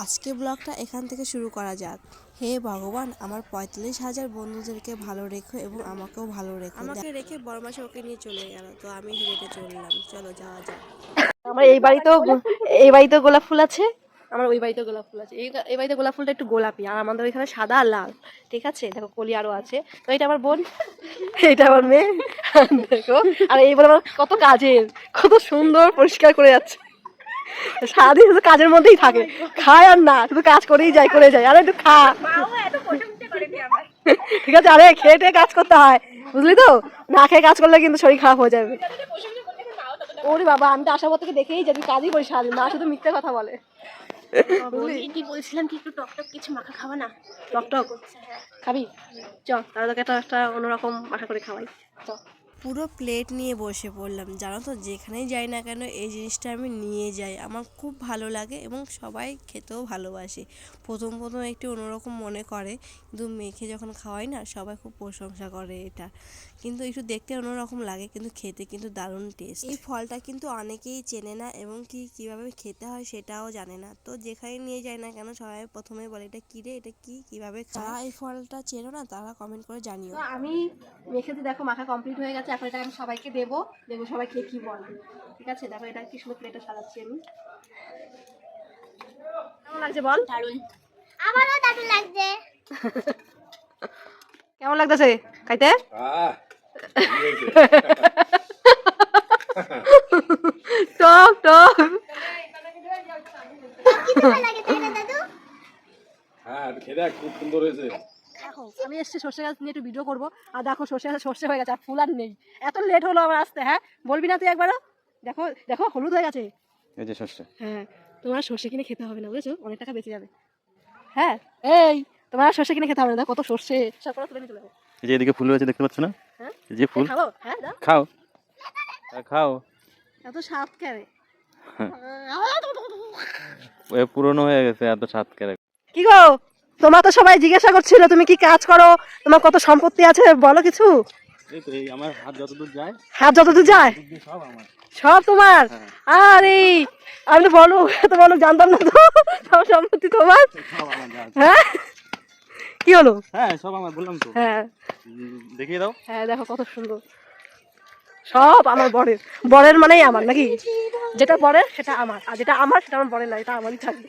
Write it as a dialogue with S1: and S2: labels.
S1: আজকে ব্লগটা এখান থেকে শুরু করা যাক। হে ভগবান, আমার 45,000 বন্ধুদেরকে ভালো রেখো এবং আমাকেও ভালো রেখো। আমাকে রেখে বড়মাসে ওকে নিয়ে চলে গেল, তো আমি হেঁটে চললাম। চলো যাওয়া যাক।
S2: আমার এই বাড়িতেও গোলাপ ফুল আছে, আমার ওই বাড়িতেও গোলাপ ফুল আছে। এই বাড়িতে গোলাপ ফুলটা একটু গোলাপি, আর আমাদের ওইখানে সাদা আর লাল। ঠিক আছে, দেখো কলি আরও আছে। তো এটা আমার বোন, এটা আমার মেয়ে। দেখো, আর এই বলে আমার কত কাজের, কত সুন্দর পরিষ্কার করে যাচ্ছে। সারাদিন শুধু কাজের মধ্যেই থাকে, খায় আর না, শুধু কাজ করেই যায় করে যায়। আরে একটু খা, ঠিক আছে। আরে খেয়ে টেয়ে কাজ করতে হয়, বুঝলি তো? না খেয়ে কাজ করলে কিন্তু শরীর খারাপ হয়ে যাবে। ওরে বাবা, আমি তো আশাবর থেকে দেখেই যাবি কাজই করি সারাদিন, মা শুধু মিথ্যে কথা বলে।
S3: কি বলছিলাম কি একটু টকটক কিছু মাখা খাওয়া না?
S2: টকটক খাবি? চ, তাহলে তোকে একটা অন্যরকম মাখা করে খাওয়াই। চ।
S1: পুরো প্লেট নিয়ে বসে পড়লাম। জানো তো, যেখানেই যাই না কেন এই জিনিসটা আমি নিয়ে যাই। আমার খুব ভালো লাগে এবং সবাই খেতেও ভালোবাসে। প্রথম একটু অন্যরকম মনে করে, কিন্তু মেখে যখন খাওয়াই না, সবাই খুব প্রশংসা করে এটা। কিন্তু একটু দেখতে অন্যরকম লাগে, কিন্তু খেতে কিন্তু দারুণ টেস্ট। এই ফলটা কিন্তু অনেকেই চেনে না এবং কীভাবে খেতে হয় সেটাও জানে না। তো যেখানে নিয়ে যায় না কেন সবাই প্রথমে বলে এটা কী রে, এটা কীভাবে খাওয়া। এই ফলটা চেনো না তারা কমেন্ট করে জানিও।
S2: তো আমি মেখেছি, দেখো মাখা কমপ্লিট হয়ে গেছে। এখন এটা আমি সবাইকে দেবো, দেখবো সবাই খেয়ে কি বলে। ঠিক আছে, দেখো এটা কি সুন্দর প্লেটে সাজাচ্ছি আমি। কেমন লাগছে বল?
S3: দারুণ, আমারও দারুণ লাগছে।
S2: কেমন লাগতেছে খাইতে? টক টক।
S4: খুব সুন্দর হয়েছে।
S2: দেখো আমি এসছি সর্ষে গাছ নিয়ে একটু ভিডিও করবো, আর দেখো সর্ষে হয়ে গেছে, আর ফুল আর নেই। এত লেট হলো আমার আসতে। হ্যাঁ, বলবি না তুই একবারও? দেখো দেখো হলুদ হয়ে গেছে।
S4: এই যে সর্ষে।
S2: হ্যাঁ, তোমার সর্ষে কিনে খেতে হবে না, বুঝেছো? অনেক টাকা বেঁচে যাবে। হ্যাঁ, এই তোমার সর্ষে কিনে খেতে হবে না, দেখো কত সর্ষে। সব করে তুলে নিয়ে চলে যাবো।
S4: এই যে এদিকে ফুল হয়েছে, দেখতে পাচ্ছ না?
S2: হ্যাঁ,
S4: এই যে ফুল।
S2: খাবো। হ্যাঁ, দাও।
S4: খাও খাও।
S2: এত স্বাদ কেন?
S4: পুরনো হয়ে গেছে, এত স্বাদ কেন?
S2: কি গো, তোমার তো সবাই জিজ্ঞাসা করছিল তুমি কি কাজ করো, তোমার কত সম্পত্তি আছে, বলো কিছু।
S4: এই তো, এই আমার হাত যতদূর যায়,
S2: হাত যতদূর যায়
S4: সব আমার।
S2: সব তোমার? আরে আমি তো বলো, এত বলো জানতাম না তো। সব সম্পত্তি তোমার?
S4: সব আমার যা আছে।
S2: হ্যাঁ, কি হলো?
S4: হ্যাঁ, সব আমার, বললাম তো।
S2: হ্যাঁ
S4: দেখিয়ে দাও।
S2: হ্যাঁ, দেখো কত সুন্দর। সব আমার বরের, বরের মানেই আমার নাকি? যেটা বরের সেটা আমার, আর যেটা আমার সেটা আমার বরের না, এটা আমারই থাকে।